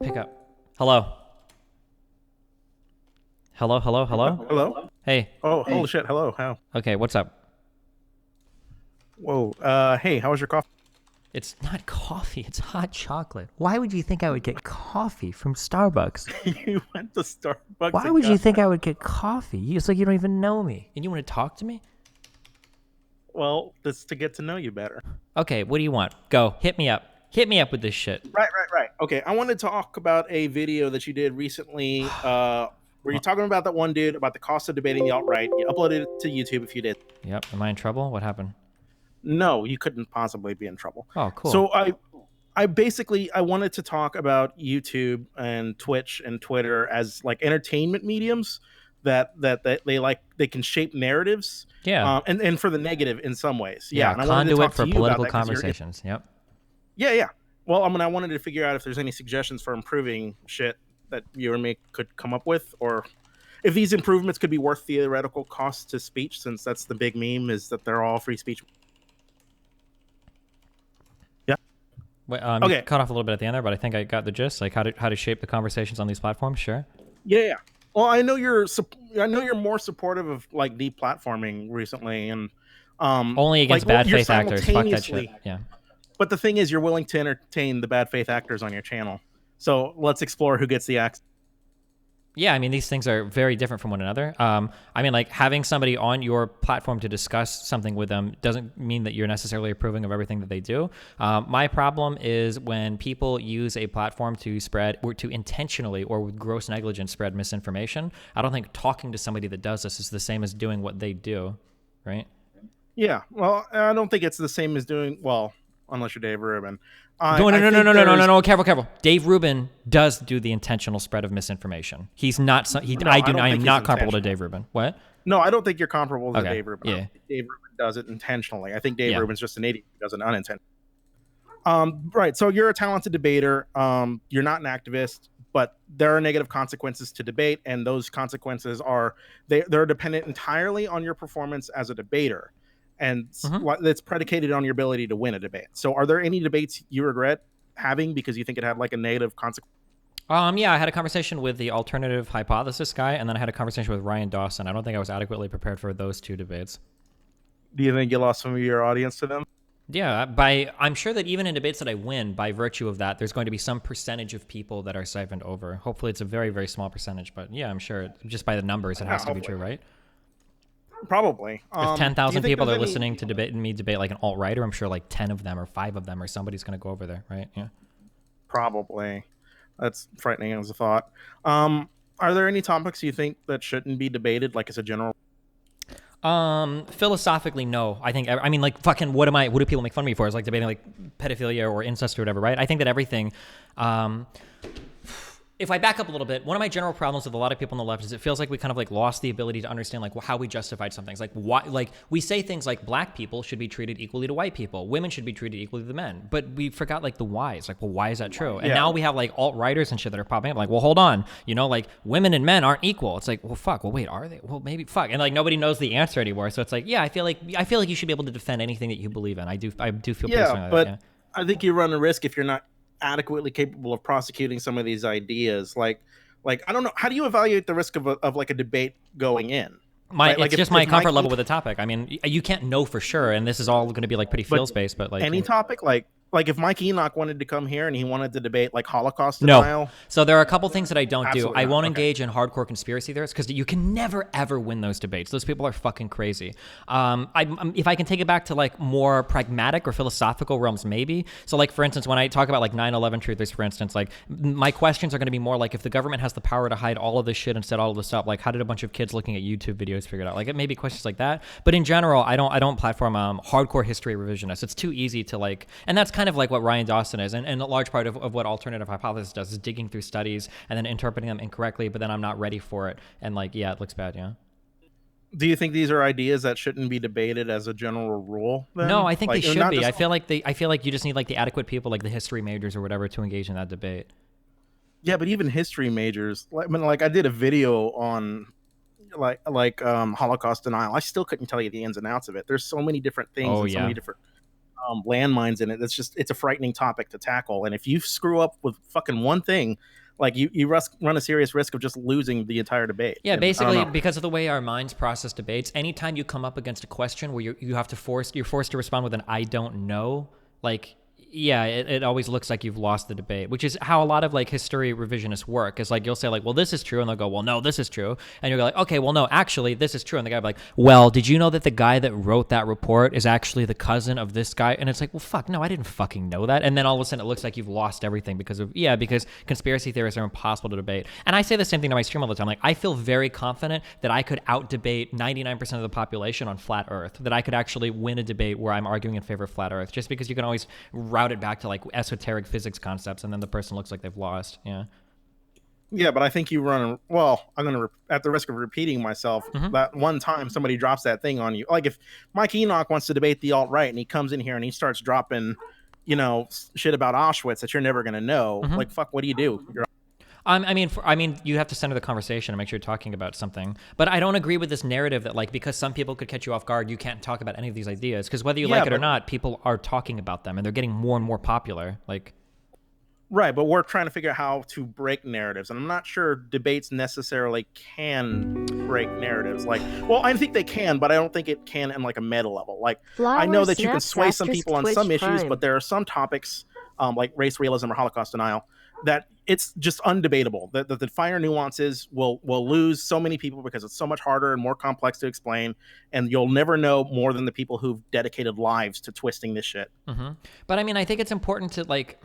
Pick up. Hello. Hello, hello, hello? Hello? Hey. Oh, holy shit. Hello. How? Okay, what's up? Whoa. Hey, how was your coffee? It's not coffee, it's hot chocolate. Why would you think I would get coffee from Starbucks? You went to Starbucks Why and would you got. think I would get coffee? It's like you don't even know me. And you want to talk to me? Well, this to get to know you better. Okay, what do you want? Go. Hit me up. Hit me up with this shit. Right. Okay, I want to talk about a video that you did recently. Where you're talking about that one dude about the cost of debating the alt right. You uploaded it to YouTube if you did. Yep. Am I in trouble? What happened? No, you couldn't possibly be in trouble. Oh, cool. So I wanted to talk about YouTube and Twitch and Twitter as like entertainment mediums that they can shape narratives, Yeah. and for the negative in some ways. Yeah, Yeah, and I wanted to conduit talk for to you about political that because you're conversations. Yep. yeah. Well, I wanted to figure out if there's any suggestions for improving shit that you or me could come up with, or if these improvements could be worth theoretical cost to speech, since that's the big meme is that they're all free speech. Yeah. Wait, you Okay. cut off a little bit at the end there, but I think I got the gist. Like how to shape the conversations on these platforms. Sure. Yeah. Well, I know you're more supportive of like deplatforming recently, and Only like, against well, bad you're faith actors. Fuck that shit. simultaneously. Yeah. But the thing is, you're willing to entertain the bad faith actors on your channel. So let's explore who gets the axe. Yeah, I mean, these things are very different from one another. I mean, like having somebody on your platform to discuss something with them doesn't mean that you're necessarily approving of everything that they do. My problem is when people use a platform to spread or to intentionally or with gross negligence spread misinformation. I don't think talking to somebody that does this is the same as doing what they do, right? Yeah. Well, I don't think it's the same as doing well, unless you're Dave Rubin. No, no, I no, no, think no, no, no, no, there's no. Careful, careful. Dave Rubin does do the intentional spread of misinformation. He's not. no. I am He's not comparable to intentional. Dave Rubin. What? No, I don't think you're comparable to Okay. Dave Rubin. I don't Yeah. think Dave Rubin does it intentionally. I think Dave Yeah. Rubin's just an idiot who does it unintentionally. Right. So you're a talented debater. You're not an activist, but there are negative consequences to debate, and those consequences are they're dependent entirely on your performance as a debater, and Mm-hmm. it's predicated on your ability to win a debate. So, are there any debates you regret having because you think it had like a negative consequence? Yeah, I had a conversation with the alternative hypothesis guy, and then I had a conversation with Ryan Dawson. I don't think I was adequately prepared for those two debates. Do you think you lost some of your audience to them? Yeah, I'm sure that even in debates that I win, by virtue of that, there's going to be some percentage of people that are siphoned over. Hopefully, it's a very, very small percentage, but yeah, I'm sure just by the numbers, it Yeah, has to be hopefully. true, right? Probably. If Do you 10,000 think people there's are any? listening to me debate like an alt righter, I'm sure like 10 of them or 5 of them or somebody's going to go over there, right? Yeah. Probably. That's frightening as a thought. Are there any topics you think that shouldn't be debated, like as a general? Philosophically, no. I mean, like, fucking, what do people make fun of me for? Is like debating like pedophilia or incest or whatever, right? I think that everything, if I back up a little bit, one of my general problems with a lot of people on the left is it feels like we kind of like lost the ability to understand like how we justified some things. Like why, like we say things like black people should be treated equally to white people, women should be treated equally to the men, but we forgot like the whys. Like, well, why is that true? And Yeah. now we have like alt writers and shit that are popping up. Like, well, hold on, like women and men aren't equal. It's like, well, fuck. Well, wait, are they? Well, maybe fuck. And like nobody knows the answer anymore. So it's like, yeah, I feel like you should be able to defend anything that you believe in. I do feel pretty strongly Yeah, like that. but Yeah. I think you run a risk if you're not adequately capable of prosecuting some of these ideas. Like I don't know, how do you evaluate the risk of like a debate going in? Right? Like It's just my if comfort Mike level with the topic. I mean, you can't know for sure, and this is all going to be like pretty but feels based, but like any topic, like if Mike Enoch wanted to come here and he wanted to debate like Holocaust no. denial. So there are a couple things that I don't do. Absolutely I not. won't Okay. engage in hardcore conspiracy theorists because you can never ever win those debates. Those people are fucking crazy. If I can take it back to like more pragmatic or philosophical realms, maybe. So like for instance, when I talk about like 9/11 truthers, for instance, like my questions are going to be more like if the government has the power to hide all of this shit and set all of this up, like how did a bunch of kids looking at YouTube videos figure it out? Like it may be questions like that. But in general, I don't platform hardcore history revisionists. It's too easy to like, and that's kind of like what Ryan Dawson is, and a large part of what alternative hypothesis does is digging through studies and then interpreting them incorrectly, but then I'm not ready for it, and like, yeah, it looks bad. Yeah. Do you think these are ideas that shouldn't be debated as a general rule No, then? I think they Like should not be. just I feel like you just need like the adequate people, like the history majors or whatever, to engage in that debate. yeah, but even history majors, like I did a video on Holocaust denial. I still couldn't tell you the ins and outs of it. There's so many different things Oh and so yeah. many different landmines in it. It's a frightening topic to tackle. And if you screw up with fucking one thing, like you run a serious risk of just losing the entire debate. Yeah, And I don't basically, know. because of the way our minds process debates, anytime you come up against a question where you're forced to respond with an "I don't know," like, yeah, it always looks like you've lost the debate, which is how a lot of like history revisionists work. Is like you'll say like, well, this is true, and they'll go, well, no, this is true, and you're like, okay, well, no, actually, this is true, and the guy will be like, well, did you know that the guy that wrote that report is actually the cousin of this guy? And it's like, well, fuck, no, I didn't fucking know that. And then all of a sudden, it looks like you've lost everything because conspiracy theories are impossible to debate. And I say the same thing to my stream all the time. Like, I feel very confident that I could out debate 99% of the population on flat Earth. That I could actually win a debate where I'm arguing in favor of flat Earth, just because you can always route it back to like esoteric physics concepts, and then the person looks like they've lost. Yeah. Yeah, but I think you run. Well, I'm gonna, at the risk of repeating myself, that one time somebody drops that thing on you. Like if Mike Enoch wants to debate the alt right and he comes in here and he starts dropping, shit about Auschwitz that you're never gonna know. Like fuck, what do you do? I mean, you have to center the conversation and make sure you're talking about something. But I don't agree with this narrative that like because some people could catch you off guard, you can't talk about any of these ideas. Because whether you like it or not, people are talking about them and they're getting more and more popular. Like. Right, but we're trying to figure out how to break narratives, and I'm not sure debates necessarily can break narratives. Like, well, I think they can, but I don't think it can in like a meta level. Like, I know that you can sway some people on some issues, but there are some topics, like race realism or Holocaust denial, that it's just undebatable. That the finer nuances will lose so many people because it's so much harder and more complex to explain, and you'll never know more than the people who've dedicated lives to twisting this shit. But I mean, I think it's important to like.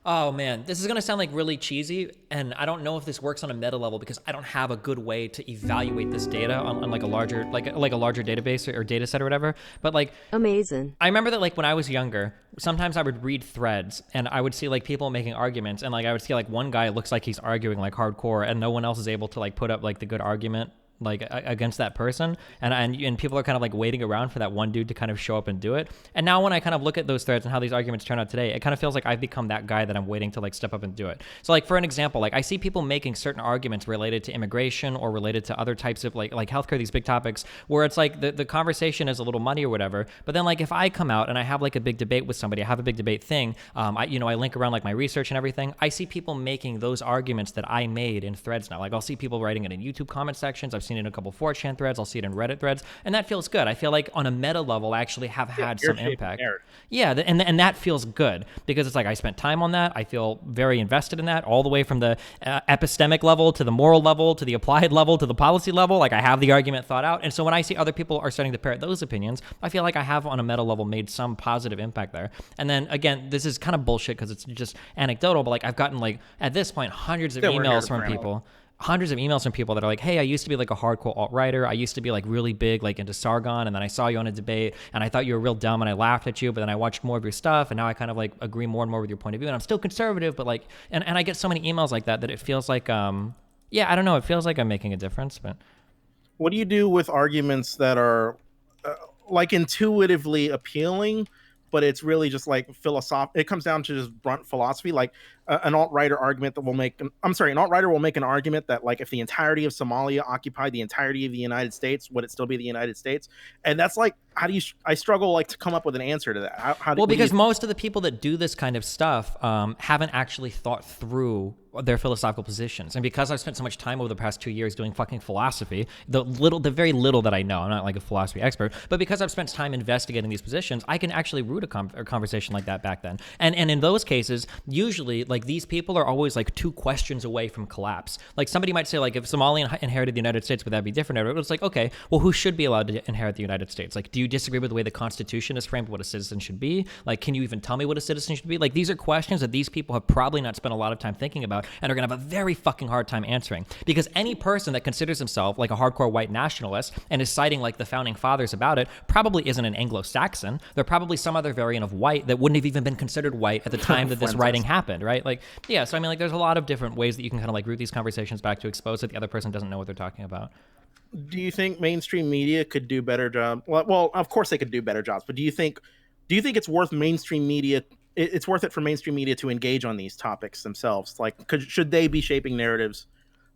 Oh man, this is gonna sound like really cheesy, and I don't know if this works on a meta level because I don't have a good way to evaluate this data on like a larger database or data set or whatever. But like, amazing. I remember that like when I was younger, sometimes I would read threads and I would see like people making arguments, and like I would see like one guy looks like he's arguing like hardcore, and no one else is able to like put up like the good argument like against that person, and people are kind of like waiting around for that one dude to kind of show up and do it. And now when I kind of look at those threads and how these arguments turn out today, it kind of feels like I've become that guy that I'm waiting to like step up and do it. So like for an example, like I see people making certain arguments related to immigration or related to other types of like healthcare, these big topics, where it's like the conversation is a little muddy or whatever. But then like if I come out and I have like a big debate with somebody, I have a big debate thing, I link around like my research and everything, I see people making those arguments that I made in threads now. Like I'll see people writing it in YouTube comment sections. I've seen it in a couple 4chan threads. I'll see it in Reddit threads, and that feels good. I feel like on a meta level, I actually have had some impact. Yeah, and that feels good because it's like I spent time on that. I feel very invested in that, all the way from the epistemic level to the moral level to the applied level to the policy level. Like I have the argument thought out, and so when I see other people are starting to parrot those opinions, I feel like I have on a meta level made some positive impact there. And then again, this is kind of bullshit because it's just anecdotal, but like I've gotten like at this point hundreds of emails from people. Hundreds of emails from people that are like, hey, I used to be like a hardcore alt-writer. I used to be like really big like into Sargon, and then I saw you on a debate and I thought you were real dumb and I laughed at you, but then I watched more of your stuff and now I kind of like agree more and more with your point of view, and I'm still conservative, but like and I get so many emails like that it feels like I don't know, it feels like I'm making a difference. But what do you do with arguments that are like intuitively appealing, but it's really just like philosophical? It comes down to just brunt philosophy. Like an alt-writer argument that will make, an alt-writer will make an argument that like if the entirety of Somalia occupied the entirety of the United States, would it still be the United States? And that's like, how do you, I struggle like to come up with an answer to that. Because most of the people that do this kind of stuff haven't actually thought through their philosophical positions. And because I've spent so much time over the past 2 years doing fucking philosophy, the very little that I know, I'm not like a philosophy expert, but because I've spent time investigating these positions, I can actually root a conversation like that back then. And in those cases, usually like these people are always like 2 questions away from collapse. Like somebody might say like, if Somalia inherited the United States, would that be different? It's like, okay, well, who should be allowed to inherit the United States? Like, do you disagree with the way the Constitution is framed, what a citizen should be? Like, can you even tell me what a citizen should be? Like, these are questions that these people have probably not spent a lot of time thinking about and are going to have a very fucking hard time answering. Because any person that considers himself like a hardcore white nationalist and is citing like the founding fathers about it probably isn't an Anglo-Saxon. They're probably some other variant of white that wouldn't have even been considered white at the time that this writing happened, right? Like, yeah, so I mean, like, there's a lot of different ways that you can kind of like root these conversations back to expose that the other person doesn't know what they're talking about. Do you think mainstream media could do better job? Well, of course they could do better jobs, but do you think it's worth mainstream media? It's worth it for mainstream media to engage on these topics themselves. Like, should they be shaping narratives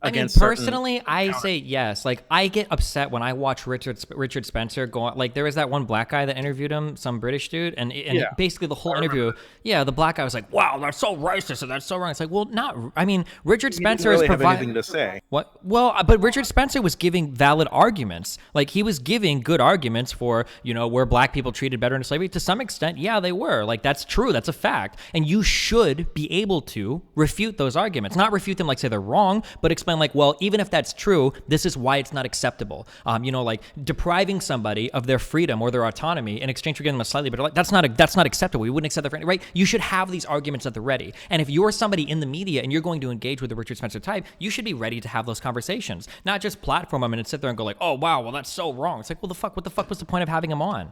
I mean, against certain personally, I say yes. Like, I get upset when I watch Richard Spencer go on. Like, there was that one black guy that interviewed him, some British dude, and Yeah, basically the whole I remember interview, that. yeah, the black guy was like, "Wow, that's so racist and that's so wrong." It's like, well, not. I mean, Richard He didn't Spencer is really have providing. anything to say. What? Well, but Richard Spencer was giving valid arguments. Like, he was giving good arguments for, were black people treated better in slavery? To some extent, yeah, they were. Like, that's true. That's a fact. And you should be able to refute those arguments. Not refute them like say they're wrong, but explain like, well, even if that's true, this is why it's not acceptable. Like depriving somebody of their freedom or their autonomy in exchange for giving them a slightly better life, that's not acceptable. We wouldn't accept that for any, right? You should have these arguments at the ready. And if you're somebody in the media and you're going to engage with the Richard Spencer type, you should be ready to have those conversations, not just platform them and sit there and go like, oh wow, well that's so wrong. It's like, well, what the fuck was the point of having him on?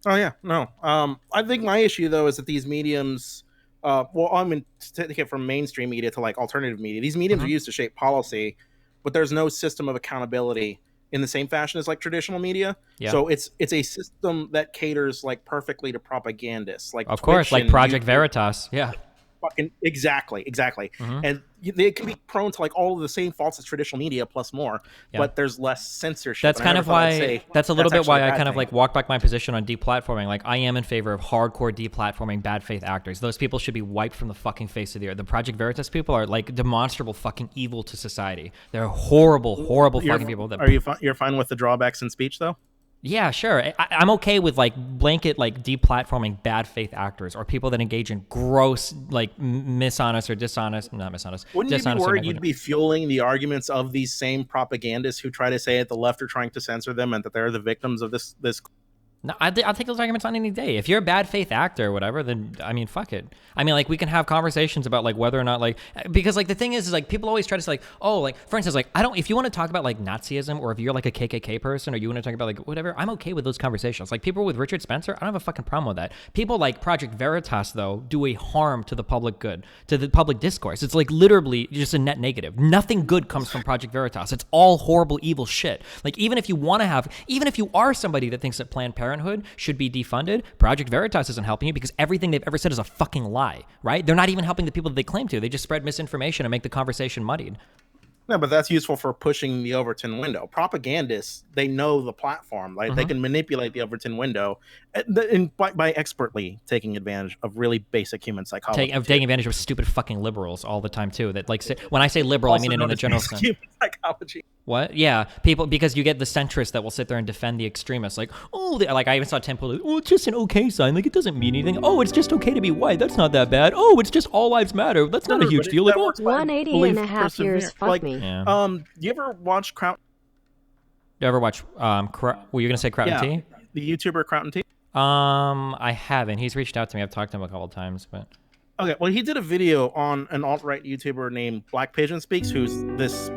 Oh yeah, no. I think my issue though is that these mediums, I'm going to take it from mainstream media to like alternative media. These mediums are used to shape policy, but there's no system of accountability in the same fashion as like traditional media. Yeah. So it's a system that caters like perfectly to propagandists, like Of Twitch course, like and Project YouTube. Veritas. Yeah. Fucking exactly. And they can be prone to like all of the same faults as traditional media plus more, but there's less censorship. That's And I kind never of thought I'd why. say That's a little bit actually why a I bad kind of thing. like walk back my position on deplatforming. Like, I am in favor of hardcore deplatforming bad faith actors. Those people should be wiped from the fucking face of the earth. The Project Veritas people are like demonstrable fucking evil to society. They're horrible fucking people. You're fine with the drawbacks in speech though? Yeah, sure. I'm okay with like blanket like deplatforming bad faith actors or people that engage in gross like not dishonest. Wouldn't you be dishonest or worried you'd negligent. be fueling the arguments of these same propagandists who try to say that the left are trying to censor them and that they're the victims of this? No, I'll take those arguments on any day. If you're a bad faith actor or whatever, then I mean, fuck it. I mean, like we can have conversations about like whether or not like because like the thing is like people always try to say like, oh, like for instance, like if you want to talk about like Nazism or if you're like a KKK person or you want to talk about like whatever, I'm okay with those conversations. Like people with Richard Spencer, I don't have a fucking problem with that. People like Project Veritas though do a harm to the public good, to the public discourse. It's like literally just a net negative. Nothing good comes from Project Veritas. It's all horrible, evil shit. Like even if you are somebody that thinks that Planned Parenthood should be defunded, Project Veritas isn't helping you because everything they've ever said is a fucking lie, right? They're not even helping the people that they claim to. They just spread misinformation and make the conversation muddied. No, but that's useful for pushing the Overton window. Propagandists, they know the platform. Like they can manipulate the Overton window by expertly taking advantage of really basic human psychology. Taking advantage of stupid fucking liberals all the time too. That like when I say liberal, I mean it in a general sense. Human psychology. What? Yeah, people, because you get the centrists that will sit there and defend the extremists. Like, like I even saw Tim Pool. Oh, it's just an okay sign. Like it doesn't mean anything. Oh, it's just okay to be white. That's not that bad. Oh, it's just all lives matter. That's not a huge deal. Like, 180 and a half years. Fuck like, me. Yeah. Do you ever watch Crown? You ever watch? Were you gonna say Crown T? The YouTuber Crown T. I haven't. He's reached out to me. I've talked to him a couple of times, but. Okay, well, he did a video on an alt-right YouTuber named Black Pigeon Speaks, who's this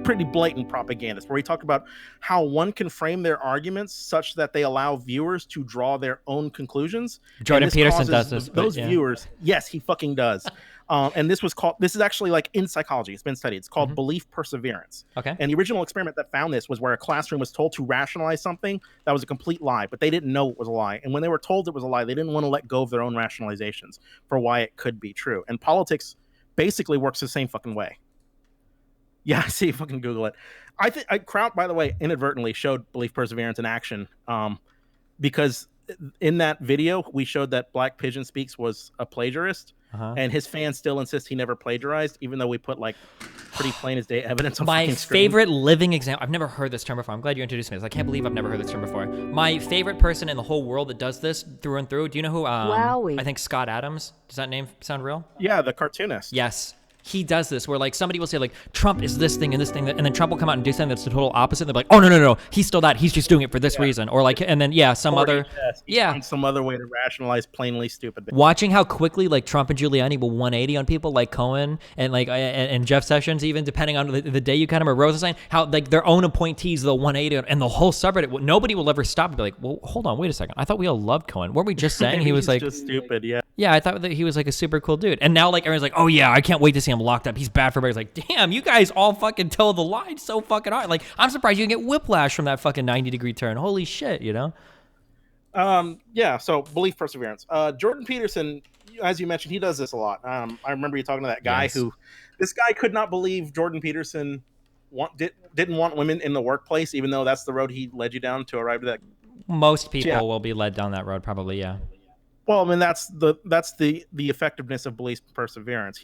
pretty blatant propagandist, where he talked about how one can frame their arguments such that they allow viewers to draw their own conclusions. Jordan Peterson does this. Those viewers, yes, he fucking does. And this is actually like in psychology. It's been studied. It's called belief perseverance. Okay. And the original experiment that found this was where a classroom was told to rationalize something that was a complete lie, but they didn't know it was a lie. And when they were told it was a lie, they didn't want to let go of their own rationalizations for why it could be true. And politics basically works the same fucking way. Yeah, see, fucking Google it. I think Kraut, by the way, inadvertently showed belief perseverance in action, because in that video we showed that Black Pigeon Speaks was a plagiarist, and his fans still insist he never plagiarized, even though we put like pretty plain as day evidence on my fucking screen. favorite living example. I've never heard this term before. I'm glad you introduced me to this. I can't believe I've never heard this term before. My favorite person in the whole world that does this through and through. Do you know who? Wowie. I think Scott Adams. Does that name sound real? Yeah, the cartoonist. Yes. He does this where like somebody will say like Trump is this thing and this thing, and then Trump will come out and do something that's the total opposite. And they're like, oh no, he's still that. He's just doing it for this reason, or like, and then some other way to rationalize plainly stupid. Watching how quickly like Trump and Giuliani will 180 on people like Cohen and like and Jeff Sessions, even depending on the day you kind of, or Rosenstein, how like their own appointees they'll 180 and the whole subreddit, nobody will ever stop and be like, well, hold on, wait a second, I thought we all loved Cohen. Weren't we just saying he was like just stupid? Yeah, I thought that he was like a super cool dude. And now like everyone's like, oh yeah, I can't wait to see him locked up. He's bad for everybody. It's like, damn, you guys all fucking toe the line so fucking hard. Like, I'm surprised you can get whiplash from that fucking 90-degree turn. Holy shit, you know? Yeah, so belief perseverance. Jordan Peterson, as you mentioned, he does this a lot. I remember you talking to that guy this guy could not believe Jordan Peterson didn't want women in the workplace, even though that's the road he led you down to arrive at that. Most people will be led down that road, probably. Yeah. Well, I mean, that's the effectiveness of police perseverance.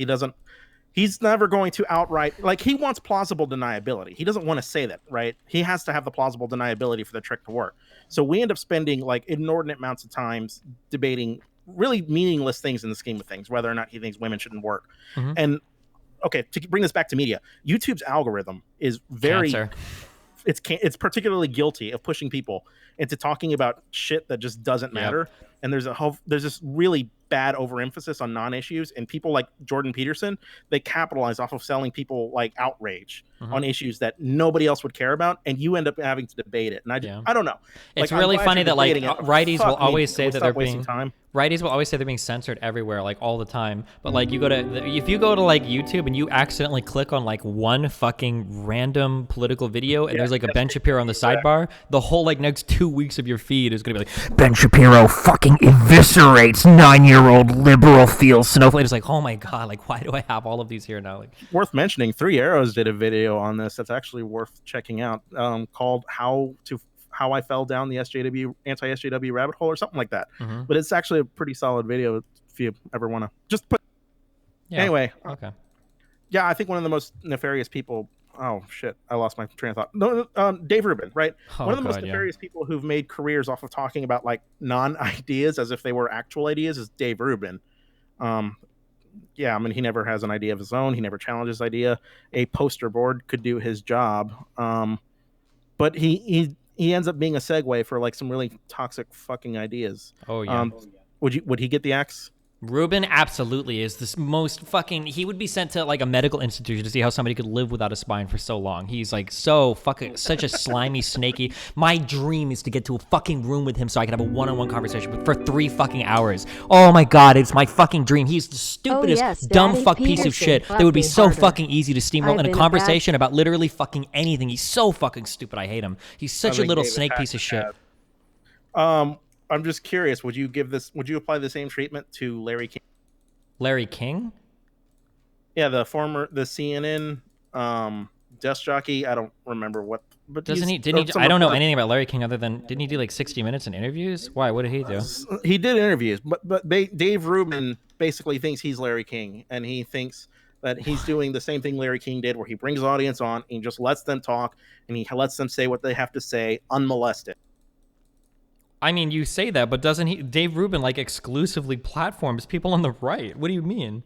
He's never going to outright, like, he wants plausible deniability. He doesn't want to say that, right? He has to have the plausible deniability for the trick to work. So we end up spending like inordinate amounts of times debating really meaningless things in the scheme of things, whether or not he thinks women shouldn't work. Mm-hmm. And okay, to bring this back to media, YouTube's algorithm is very Cancer. It's particularly guilty of pushing people into talking about shit that just doesn't matter. And there's this really bad overemphasis on non-issues, and people like Jordan Peterson, they capitalize off of selling people like outrage on issues that nobody else would care about, and you end up having to debate it. And I don't know. It's like, really funny that like righties will always say that they're being righties will always say they're being censored everywhere, like all the time. But like if you go to like YouTube and you accidentally click on like one fucking random political video and there's like a Ben Shapiro on the sidebar, the whole like next 2 weeks of your feed is gonna be like, Ben Shapiro fucking eviscerates 9-year-old liberal feel snowflake. It's like, oh my god, like why do I have all of these here now? Like, worth mentioning, 3 Arrows did a video on this that's actually worth checking out, called how I fell down the anti-SJW rabbit hole or something like that. But it's actually a pretty solid video if you ever want to just put. Anyway. Okay. Yeah, I think one of the most nefarious people. Oh shit! I lost my train of thought. No, Dave Rubin, right? One of the most nefarious people who've made careers off of talking about like non-ideas as if they were actual ideas is Dave Rubin. Yeah, I mean, he never has an idea of his own. He never challenges idea. A poster board could do his job. But he ends up being a segue for like some really toxic fucking ideas. Oh yeah. Would he get the axe? Rubin absolutely is this most fucking. He would be sent to like a medical institution to see how somebody could live without a spine for so long. He's like so fucking such a slimy, snaky. My dream is to get to a fucking room with him so I can have a one-on-one conversation for 3 fucking hours. Oh my god, it's my fucking dream. He's the stupidest, dumb fuck piece of shit. That would be so fucking easy to steamroll in a conversation about literally fucking anything. He's so fucking stupid. I hate him. He's such a little snake piece of shit. I'm just curious. Would you apply the same treatment to Larry King? Larry King? Yeah, the CNN desk jockey. I don't remember what. But didn't he? I don't know anything about Larry King other than didn't he do like 60 Minutes in interviews? Why? What did he do? He did interviews, but Dave Rubin basically thinks he's Larry King, and he thinks that he's doing the same thing Larry King did, where he brings the audience on and just lets them talk, and he lets them say what they have to say unmolested. I mean, you say that, but doesn't he? Dave Rubin like exclusively platforms people on the right. What do you mean?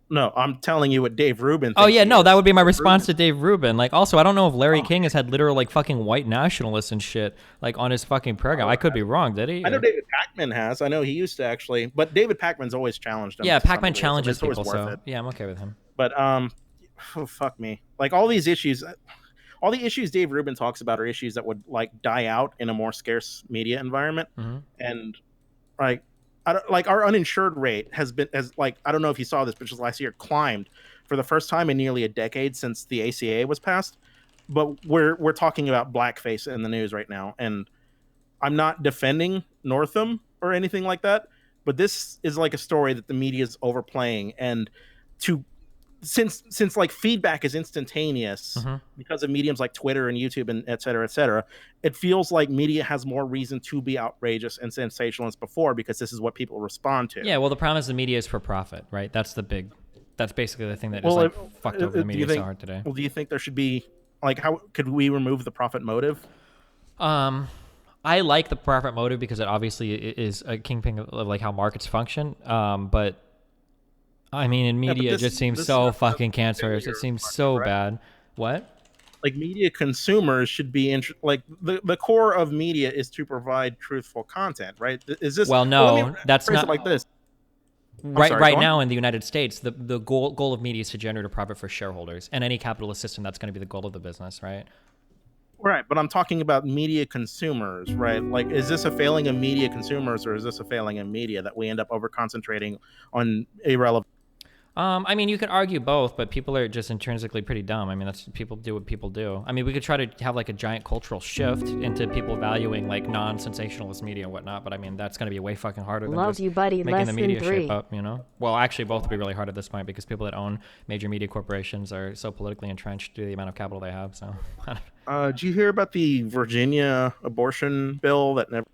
No, I'm telling you what Dave Rubin thinks. Oh yeah, no, that would be my response to Dave Rubin. Like, also, I don't know if Larry King has had literal like fucking white nationalists and shit like on his fucking program. I could be wrong. Did he? I know David Pakman has. I know he used to actually, but David Pakman's always challenged him. Yeah, Pakman challenges people, so yeah, I'm okay with him. But oh, fuck me. Like all these issues. All the issues Dave Rubin talks about are issues that would like die out in a more scarce media environment, and like, our uninsured rate has I don't know if you saw this, but just last year climbed for the first time in nearly a decade since the ACA was passed. But we're talking about blackface in the news right now, and I'm not defending Northam or anything like that, but this is like a story that the media is overplaying, and since like feedback is instantaneous because of mediums like Twitter and YouTube and et cetera, it feels like media has more reason to be outrageous and sensationalist before because this is what people respond to. Yeah, well, the problem is the media is for profit, right? That's basically the thing that is fucked over the media so hard today. Well, do you think there should be like, how could we remove the profit motive? I like the profit motive because it obviously is a kingpin of like how markets function. But I mean, in media, it just seems so fucking cancerous. It seems so bad. What? Like media consumers should be like the core of media is to provide truthful content, right? Is this? Well, no, that's not like this. Right now in the United States, the goal of media is to generate a profit for shareholders, and any capitalist system, that's going to be the goal of the business, right? Right, but I'm talking about media consumers, right? Like, is this a failing of media consumers, or is this a failing of media that we end up over concentrating on irrelevant? I mean, you could argue both, but people are just intrinsically pretty dumb. I mean, that's people do what people do. I mean, we could try to have like a giant cultural shift into people valuing like non-sensationalist media and whatnot, but I mean, that's going to be way fucking harder than Love just you, buddy. making Less the than media 3. shape up, you know? Well, actually, both would be really hard at this point because people that own major media corporations are so politically entrenched due to the amount of capital they have. So, Did you hear about the Virginia abortion bill that never?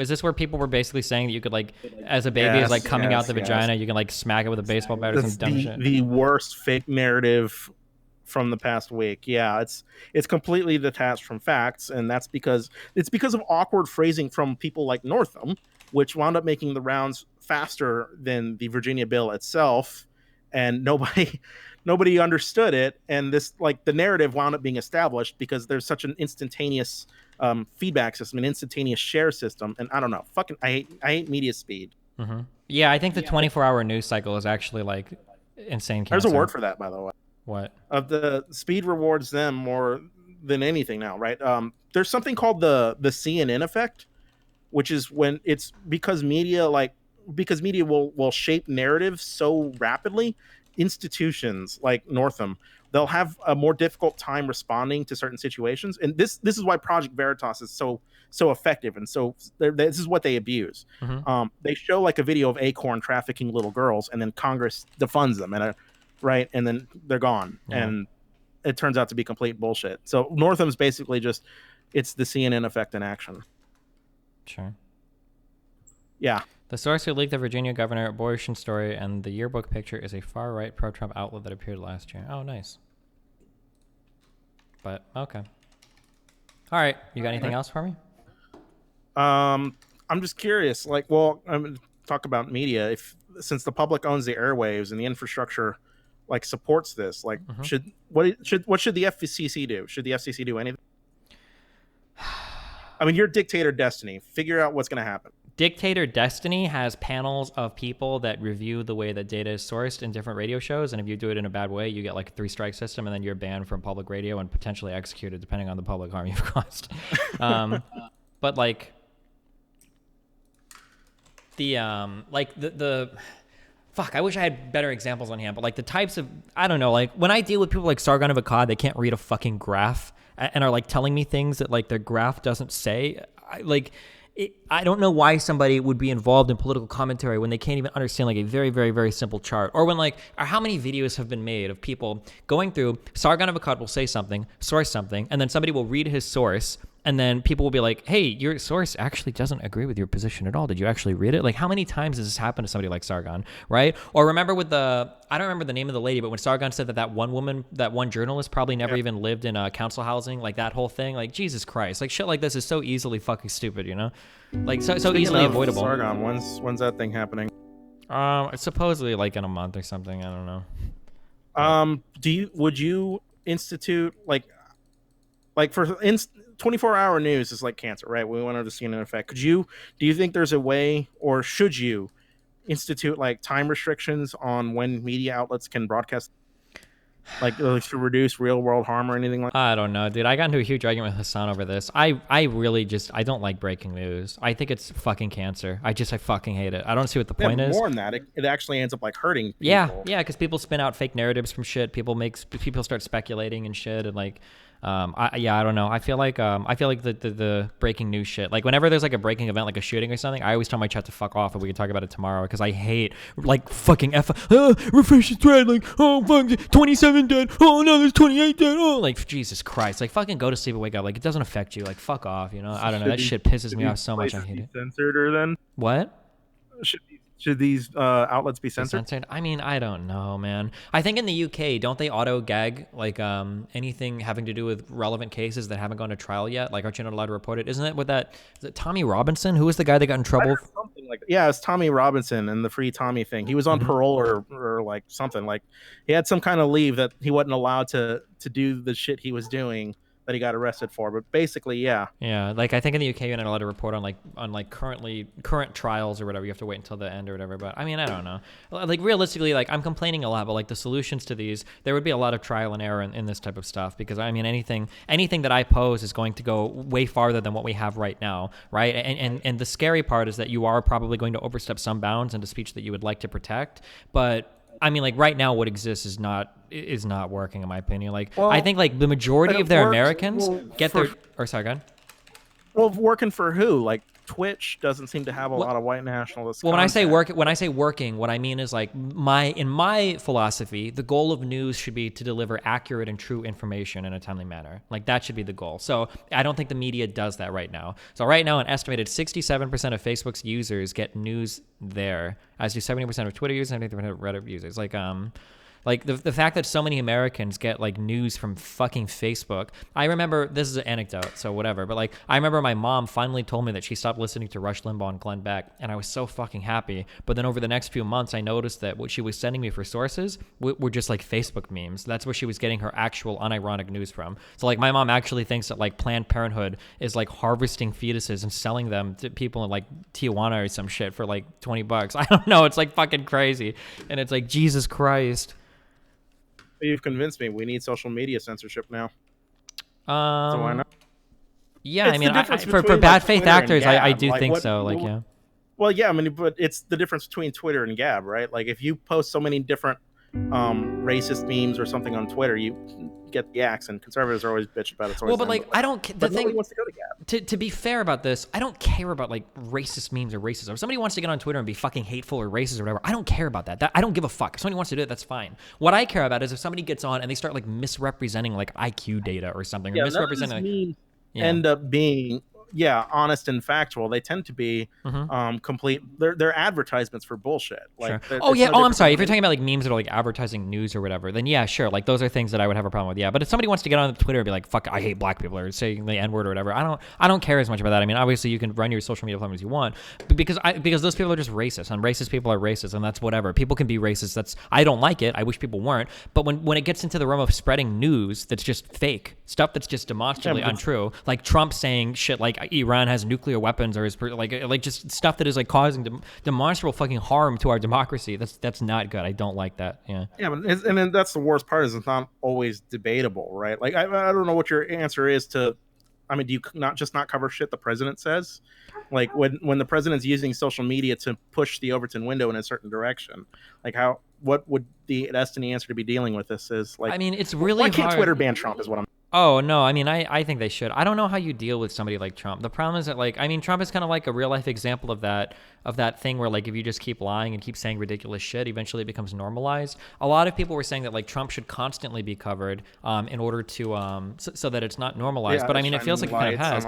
is this where people were basically saying that you could like, as a baby is like coming out the vagina, you can like smack it with a baseball bat or some dumb shit? The worst fake narrative from the past week. Yeah, it's completely detached from facts, and that's because of awkward phrasing from people like Northam, which wound up making the rounds faster than the Virginia bill itself, and nobody understood it, and this like the narrative wound up being established because there's such an instantaneous feedback system, an instantaneous share system, and I don't know, fucking I hate media speed. Mm-hmm. Yeah, I think the 24-hour news cycle is actually like insane. There's a word for that, by the way. What? The speed rewards them more than anything now, right? There's something called the CNN effect, which is when it's because media will shape narratives so rapidly. Institutions like Northam, they'll have a more difficult time responding to certain situations, and this is why Project Veritas is so effective, and so this is what they abuse. Mm-hmm. They show like a video of Acorn trafficking little girls, and then Congress defunds them, right, and then they're gone, and it turns out to be complete bullshit. So Northam's basically it's the CNN effect in action. Sure. Yeah. The source who leaked the Virginia governor abortion story and the yearbook picture is a far-right pro-Trump outlet that appeared last year. Oh, nice. But, okay. All right. You got anything else for me? I'm just curious. Like, well, I'm going to talk about media. Since the public owns the airwaves and the infrastructure, like, supports this, like, what should the FCC do? Should the FCC do anything? I mean, you're dictator destiny. Figure out what's going to happen. Dictator Destiny has panels of people that review the way that data is sourced in different radio shows, and if you do it in a bad way, you get like a 3-strike system, and then you're banned from public radio and potentially executed, depending on the public harm you've caused. But like the fuck, I wish I had better examples on hand, but like the types of, I don't know, like when I deal with people like Sargon of Akkad, they can't read a fucking graph and are like telling me things that like their graph doesn't say. I don't know why somebody would be involved in political commentary when they can't even understand like a very, very, very simple chart. Or when like, or how many videos have been made of people going through, Sargon of Akkad will say something, source something, and then somebody will read his source, and then people will be like, hey, your source actually doesn't agree with your position at all. Did you actually read it? Like, how many times has this happened to somebody like Sargon, right? Or remember with I don't remember the name of the lady, but when Sargon said that one journalist probably never even lived in council housing, like that whole thing, like Jesus Christ, like shit like this is so easily fucking stupid, you know? Like so easily avoidable. Sargon, when's that thing happening? Supposedly like in a month or something. I don't know. Would you institute like for 24-hour news is like cancer, right? We want to see an effect. Do you think there's a way, or should you institute like time restrictions on when media outlets can broadcast, like to reduce real world harm or anything like that? I don't know, dude. I got into a huge argument with Hassan over this. I really I don't like breaking news. I think it's fucking cancer. I fucking hate it. I don't see what the point is. More than that, it actually ends up like hurting people. Yeah, because people spin out fake narratives from shit. People start speculating and shit, and like, I don't know. I feel like the breaking news shit. Like whenever there's like a breaking event, like a shooting or something, I always tell my chat to fuck off, and we can talk about it tomorrow. Because I hate like fucking refresh the thread. Like, oh fuck, 27 dead. Oh no, there's 28 dead. Oh, like Jesus Christ. Like fucking go to sleep and wake up. Like it doesn't affect you. Like fuck off. You know. I don't know. That shit pisses me off so much. I hate it. Censored or then what? Should these outlets be censored? I mean, I don't know, man. I think in the UK, don't they auto gag like anything having to do with relevant cases that haven't gone to trial yet? Like, aren't you not allowed to report it? Isn't it with that? Is it Tommy Robinson? Who was the guy that got in trouble? Something like that. Yeah, it's Tommy Robinson and the Free Tommy thing. He was on parole or like something. Like he had some kind of leave that he wasn't allowed to do the shit he was doing that he got arrested for. But basically, yeah. Yeah, like I think in the UK you're not allowed to report on current trials or whatever. You have to wait until the end or whatever. But I mean, I don't know. Like realistically, like I'm complaining a lot, but like the solutions to these, there would be a lot of trial and error in this type of stuff, because I mean anything that I pose is going to go way farther than what we have right now, right? And the scary part is that you are probably going to overstep some bounds into speech that you would like to protect, but I mean, like right now, what exists is not working in my opinion. Like I think like the majority of their Americans get their. Or sorry, go ahead. Well, working for who? Like Twitch doesn't seem to have a lot of white nationalist. Well, content. when I say working, what I mean is like in my philosophy, the goal of news should be to deliver accurate and true information in a timely manner. Like that should be the goal. So I don't think the media does that right now. So right now, an estimated 67% of Facebook's users get news there, as do 70% of Twitter users and 70% of Reddit users. Like the fact that so many Americans get like news from fucking Facebook. I remember, this is an anecdote, so whatever, but like I remember my mom finally told me that she stopped listening to Rush Limbaugh and Glenn Beck, and I was so fucking happy. But then over the next few months, I noticed that what she was sending me for sources were just like Facebook memes. That's where she was getting her actual unironic news from. So like my mom actually thinks that like Planned Parenthood is like harvesting fetuses and selling them to people in like Tijuana or some shit for like $20. I don't know. It's like fucking crazy, and it's like Jesus Christ. You've convinced me. We need social media censorship now. So why not? Yeah, I mean, for bad faith actors, I do think so. Like, yeah. Well, yeah, I mean, but it's the difference between Twitter and Gab, right? Like, if you post so many different racist memes or something on Twitter, you get the axe, and conservatives are always bitch about it. Well, but like, I don't. The thing wants to go to Gab. To be fair about this, I don't care about like racist memes or racism. If somebody wants to get on Twitter and be fucking hateful or racist or whatever, I don't care about that. I don't give a fuck. If somebody wants to do it, that's fine. What I care about is if somebody gets on and they start like misrepresenting like IQ data or something, or misrepresenting. End up being honest and factual. They tend to be complete. They're advertisements for bullshit. Like, sure. I'm sorry. If you're talking about like memes that are like advertising news or whatever, then yeah, sure. Like those are things that I would have a problem with. Yeah, but if somebody wants to get on Twitter and be like, "Fuck, I hate black people," or saying the N-word or whatever, I don't care as much about that. I mean, obviously you can run your social media platforms you want, but because those people are just racist, and racist people are racist, and that's whatever. People can be racist. I don't like it. I wish people weren't. But when it gets into the realm of spreading news that's just fake stuff, that's just demonstrably untrue, like Trump saying shit like Iran has nuclear weapons, or is like just stuff that is like causing demonstrable fucking harm to our democracy. That's not good. I don't like that. Yeah, but and then that's the worst part, is it's not always debatable, right? Like I don't know what your answer is to. I mean, do you not cover shit the president says? Like when the president's using social media to push the Overton window in a certain direction, like what would the destiny answer to be dealing with this is? Like, I mean, it's really why can't hard. Twitter ban Trump is what I'm. Oh, no, I mean, I think they should. I don't know how you deal with somebody like Trump. The problem is that, like, I mean, Trump is kind of like a real-life example of that thing where, like, if you just keep lying and keep saying ridiculous shit, eventually it becomes normalized. A lot of people were saying that, like, Trump should constantly be covered in order to, so that it's not normalized. Yeah, but, I mean, it feels like it kind of has.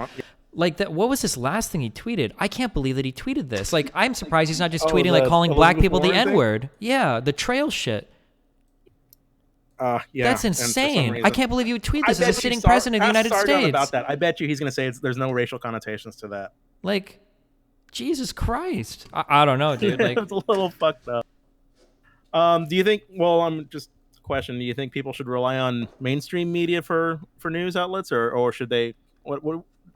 Like, what was this last thing he tweeted? I can't believe that he tweeted this. Like, I'm surprised he's not just tweeting, like, calling black people the N-word. Yeah, the trail shit. That's insane. I can't believe you would tweet this as a sitting president of the United States. About that. I bet you he's going to say there's no racial connotations to that. Like, Jesus Christ. I don't know, dude. Like, it's a little fucked up. Do you think? Well, I'm just question. Do you think people should rely on mainstream media for news outlets, or should they?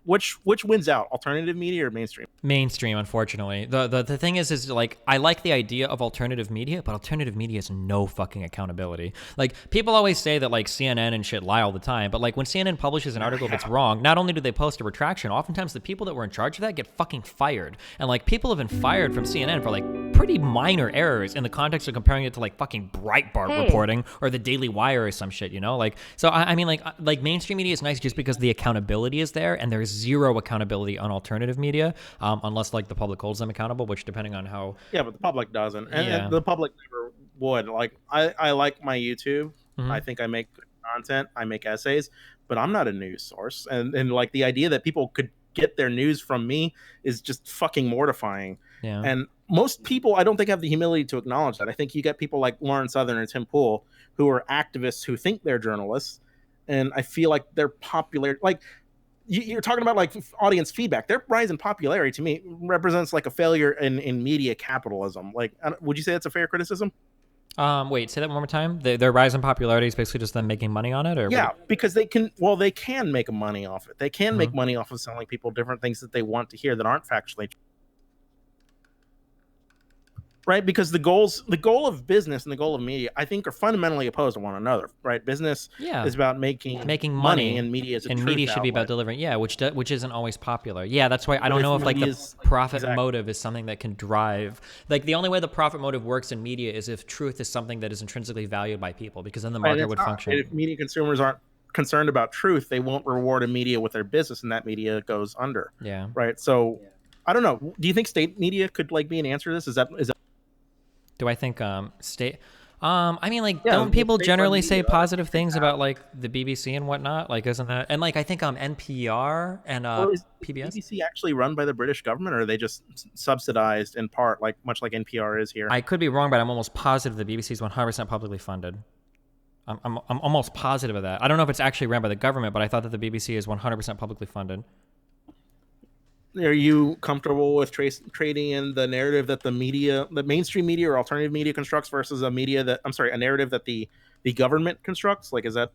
Which wins out, alternative media or mainstream? Mainstream, unfortunately. The thing is like, I like the idea of alternative media, but alternative media is no fucking accountability. Like, people always say that like CNN and shit lie all the time, but like when CNN publishes an article that's wrong, not only do they post a retraction, oftentimes the people that were in charge of that get fucking fired. And like, people have been fired from CNN for like pretty minor errors in the context of comparing it to like fucking Breitbart reporting or the Daily Wire or some shit, you know? Like, so I mean, like mainstream media is nice just because the accountability is there, and there's zero accountability on alternative media, unless like the public holds them accountable, which depending on how. Yeah, but the public doesn't, and the public never would. Like, I like my YouTube. I think I make good content. I make essays, but I'm not a news source, and like the idea that people could get their news from me is just fucking mortifying. Yeah. And most people, I don't think, have the humility to acknowledge that. I think you get people like Lauren Southern and Tim Pool who are activists who think they're journalists, and I feel like they're popular. Like, you're talking about like audience feedback. Their rise in popularity to me represents like a failure in media capitalism. Like, would you say that's a fair criticism? Wait, say that one more time. Their rise in popularity is basically just them making money on it, or because they can make money off it. They can make money off of selling people different things that they want to hear that aren't factually. right? Because the goal of business and the goal of media, I think, are fundamentally opposed to one another, right? Business is about making money, and media is a and truth media should outlet. be about delivering. Yeah, which isn't always popular. Yeah, that's why I don't know if like the profit motive is something that can drive. Like the only way the profit motive works in media is if truth is something that is intrinsically valued by people, because then the market would function. If media consumers aren't concerned about truth, they won't reward a media with their business, and that media goes under. Yeah. Right. So I don't know. Do you think state media could like be an answer to this? Is that Do I think state? I mean, like, don't people generally say positive things about like the BBC and whatnot? Like, isn't that, and like I think NPR and is PBS. BBC actually run by the British government, or are they just subsidized in part, like much like NPR is here? I could be wrong, but I'm almost positive the BBC is 100% publicly funded. I'm almost positive of that. I don't know if it's actually run by the government, but I thought that the BBC is 100% publicly funded. Are you comfortable with trading in the narrative that the mainstream media or alternative media constructs versus a narrative that the government constructs? Like, is that?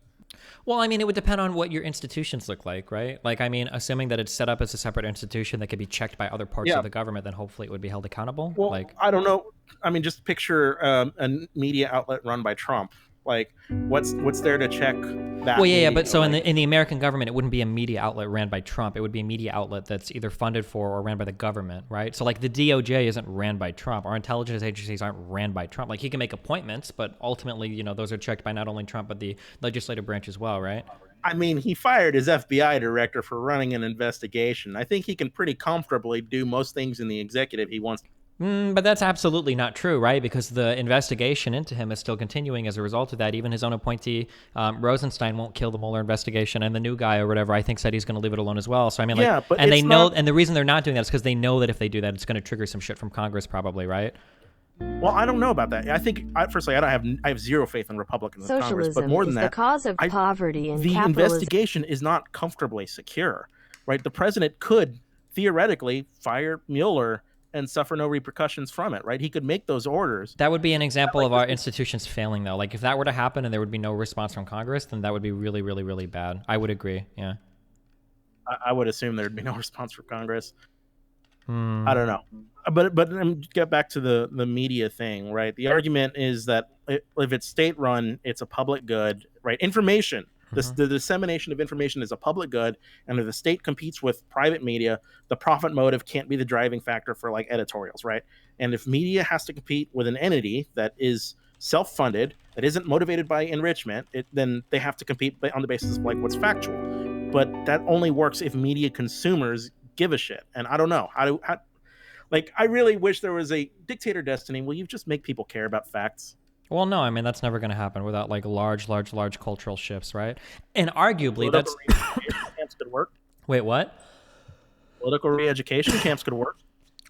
Well, I mean, it would depend on what your institutions look like, right? Like, I mean, assuming that it's set up as a separate institution that could be checked by other parts of the government, then hopefully it would be held accountable. Well, like, I don't know. I mean, just picture a media outlet run by Trump. Like, what's there to check that? Well, yeah, but so in the American government, it wouldn't be a media outlet ran by Trump. It would be a media outlet that's either funded for or ran by the government, right? So like the DOJ isn't ran by Trump. Our intelligence agencies aren't ran by Trump. Like he can make appointments, but ultimately, you know, those are checked by not only Trump but the legislative branch as well, right? I mean, he fired his FBI director for running an investigation. I think he can pretty comfortably do most things in the executive he wants. But that's absolutely not true, right? Because the investigation into him is still continuing as a result of that. Even his own appointee, Rosenstein, won't kill the Mueller investigation, and the new guy or whatever, I think, said he's going to leave it alone as well. So I mean, like, yeah, but and they know, and the reason they're not doing that is because they know that if they do that, it's going to trigger some shit from Congress, probably, right? Well, I don't know about that. I think, firstly, I have zero faith in Republicans in Congress. But more than that, the cause of poverty and the investigation is not comfortably secure, right? The president could theoretically fire Mueller and suffer no repercussions from it, right? He could make those orders. That would be an example of our institutions failing, though. Like, if that were to happen and there would be no response from Congress, then that would be really, really, really bad. I would agree, yeah. I would assume there'd be no response from Congress. I don't know. But get back to the media thing, right? The argument is that if it's state-run, it's a public good, right? Information. The dissemination of information is a public good, and if the state competes with private media, the profit motive can't be the driving factor for like editorials, right? And if media has to compete with an entity that is self-funded, that isn't motivated by enrichment, then they have to compete on the basis of like what's factual. But that only works if media consumers give a shit. And I don't know how like, I really wish there was a dictator destiny. Will you just make people care about facts? Well, no, I mean, that's never going to happen without like large cultural shifts, right? And arguably Political camps could work. Wait, what? Political re-education camps could work.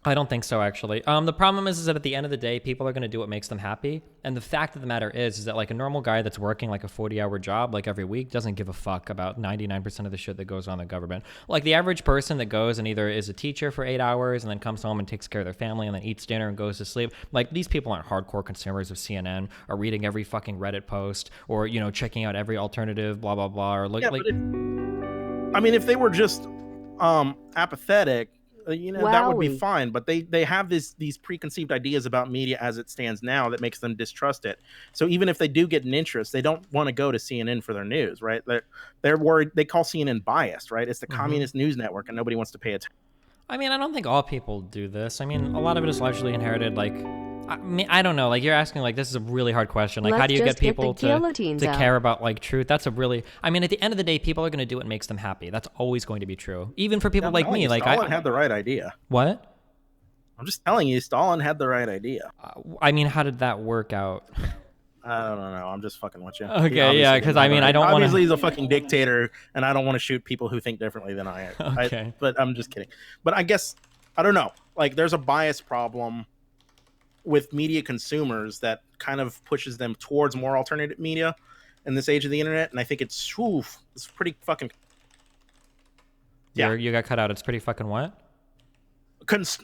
I don't think so, actually. The problem is that at the end of the day, people are going to do what makes them happy. And the fact of the matter is that like a normal guy that's working like a 40-hour job like every week doesn't give a fuck about 99% of the shit that goes on in the government. Like the average person that goes and either is a teacher for 8 hours and then comes home and takes care of their family and then eats dinner and goes to sleep. Like these people aren't hardcore consumers of CNN or reading every fucking Reddit post or, you know, checking out every alternative, blah, blah, blah. Or if they were just apathetic, that would be fine, but they have these preconceived ideas about media as it stands now that makes them distrust it. So even if they do get an interest, they don't want to go to CNN for their news, right? They're worried. They call CNN biased, right? It's the communist news network, and nobody wants to pay attention. I mean, I don't think all people do this. I mean, a lot of it is largely inherited. Like, I mean, I don't know. Like, you're asking, like, this is a really hard question. Like, how do you get people to care about, like, truth? That's a really... I mean, at the end of the day, people are going to do what makes them happy. That's always going to be true. Even for people like me. Like, Stalin had the right idea. What? I'm just telling you, Stalin had the right idea. I mean, how did that work out? I don't know. I'm just fucking with you. Okay, yeah, because I mean, I don't want to... Obviously, he's a fucking dictator, and I don't want to shoot people who think differently than I am. Okay. But I'm just kidding. But I guess... I don't know. Like, there's a bias problem with media consumers that kind of pushes them towards more alternative media in this age of the internet, and I think it's pretty fucking... Yeah. You got cut out. It's pretty fucking what?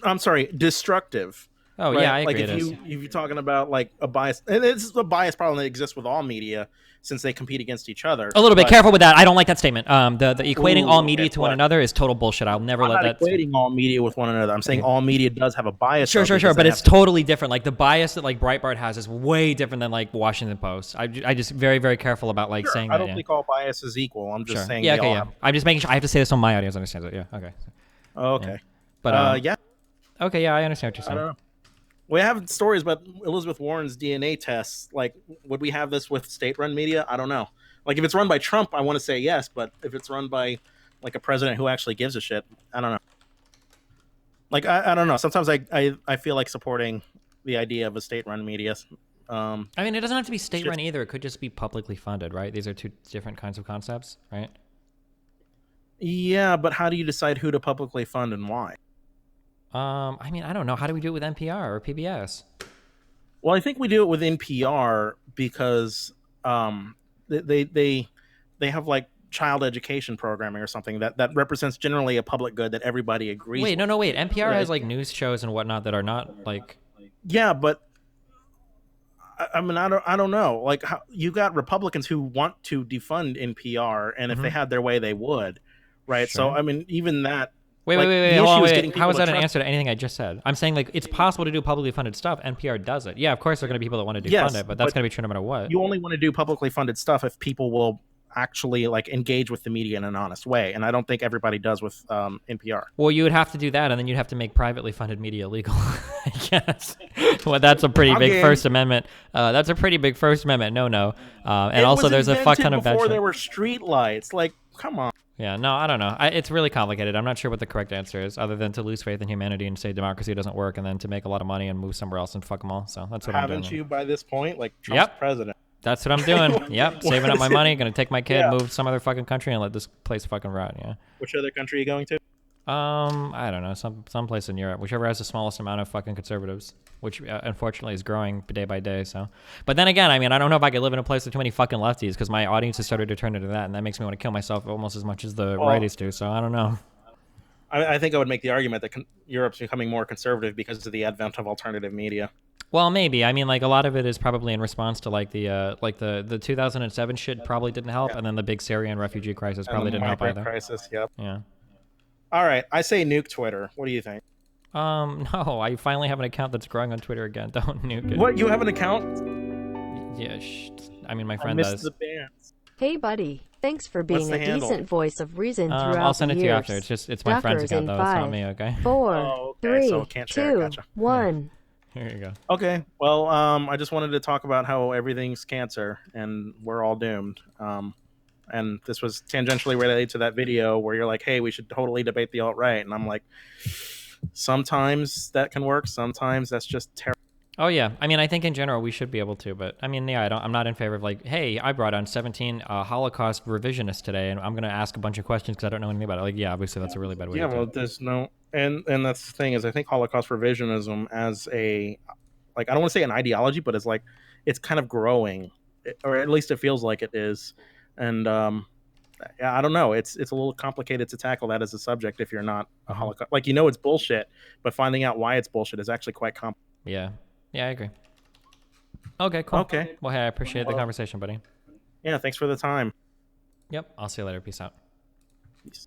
I'm sorry, destructive. Oh right? yeah, I Like agree. if you're talking about like a bias, and it's a bias problem that exists with all media since they compete against each other. A little bit careful with that. I don't like that statement. The equating all media okay, to one another is total bullshit. I'll never I'm let not that. equating all media with one another. I'm saying all media does have a bias. Sure, but it's totally different. Like the bias that like Breitbart has is way different than like Washington Post. I just very very careful about like saying that. I don't think all bias is equal. I'm just saying. Yeah, okay, yeah. I'm just making sure. I have to say this so my audience understands it. Yeah, okay. Okay. Yeah. But yeah. Okay, yeah, I understand what you're saying. I don't know. We have stories about Elizabeth Warren's DNA tests. Like, would we have this with state-run media? I don't know. Like, if it's run by Trump, I want to say yes. But if it's run by like a president who actually gives a shit, I don't know. Like, I don't know. Sometimes I feel like supporting the idea of a state-run media. I mean, it doesn't have to be state-run either. It could just be publicly funded, right? These are two different kinds of concepts, right? Yeah, but how do you decide who to publicly fund and why? I mean, I don't know. How do we do it with NPR or PBS? Well, I think we do it with NPR because they have like child education programming or something that represents generally a public good that everybody agrees. Wait, wait. NPR has like news shows and whatnot that are not like. Yeah, but I mean, I don't know. Like, you got Republicans who want to defund NPR, and if they had their way, they would, right? Sure. So, I mean, even that. Wait. How is that an answer to anything I just said? I'm saying like it's possible to do publicly funded stuff. NPR does it. Yeah, of course there are going to be people that want to defund it, but that's going to be true no matter what. You only want to do publicly funded stuff if people will actually like engage with the media in an honest way, and I don't think everybody does with NPR. Well, you would have to do that, and then you'd have to make privately funded media illegal. I guess. Well, that's a pretty big First Amendment. That's a pretty big First Amendment. No. And also, there's a fuck ton of before there were street lights. Like, come on. Yeah, no, I don't know. It's really complicated. I'm not sure what the correct answer is, other than to lose faith in humanity and say democracy doesn't work, and then to make a lot of money and move somewhere else and fuck them all. So that's what I'm doing. Haven't you by this point? Like, Trump's president. That's what I'm doing. Yep, saving up my money, gonna take my kid, move to some other fucking country, and let this place fucking rot. Yeah. Which other country are you going to? I don't know, some place in Europe, whichever has the smallest amount of fucking conservatives, which unfortunately is growing day by day. So, but then again, I mean, I don't know if I could live in a place with too many fucking lefties because my audience has started to turn into that, and that makes me want to kill myself almost as much as the righties do. So I don't know. I think I would make the argument that Europe's becoming more conservative because of the advent of alternative media. Well, maybe. I mean, like a lot of it is probably in response to like the 2007 shit probably didn't help, and then the big Syrian refugee crisis probably didn't help either. Crisis, yep. Yeah. All right, I say nuke Twitter. What do you think? No, I finally have an account that's growing on Twitter again. Don't nuke it. What? You have an account? Yeah. I mean, my friend does. The bands. Hey, buddy. Thanks for being a decent voice of reason throughout the years. I'll send it to you after. It's my friend's account though. It's not me. Okay. 4, 3, 2, 1. Here you go. Okay. Well, I just wanted to talk about how everything's cancer and we're all doomed. And this was tangentially related to that video where you're like, hey, we should totally debate the alt-right. And I'm like, sometimes that can work. Sometimes that's just terrible. Oh, yeah. I mean, I think in general we should be able to. But, I mean, yeah, I'm not in favor of like, hey, I brought on 17 Holocaust revisionists today, and I'm going to ask a bunch of questions because I don't know anything about it. Like, yeah, obviously that's a really bad way to do it. Yeah, well, there's no... And that's the thing is I think Holocaust revisionism as a... Like, I don't want to say an ideology, but it's like... It's kind of growing. Or at least it feels like it is. And I don't know. It's a little complicated to tackle that as a subject if you're not a Holocaust. Like, it's bullshit, but finding out why it's bullshit is actually quite complicated. Yeah. Yeah, I agree. Okay, cool. Okay. Well, hey, I appreciate the conversation, buddy. Yeah, thanks for the time. Yep. I'll see you later. Peace out. Peace.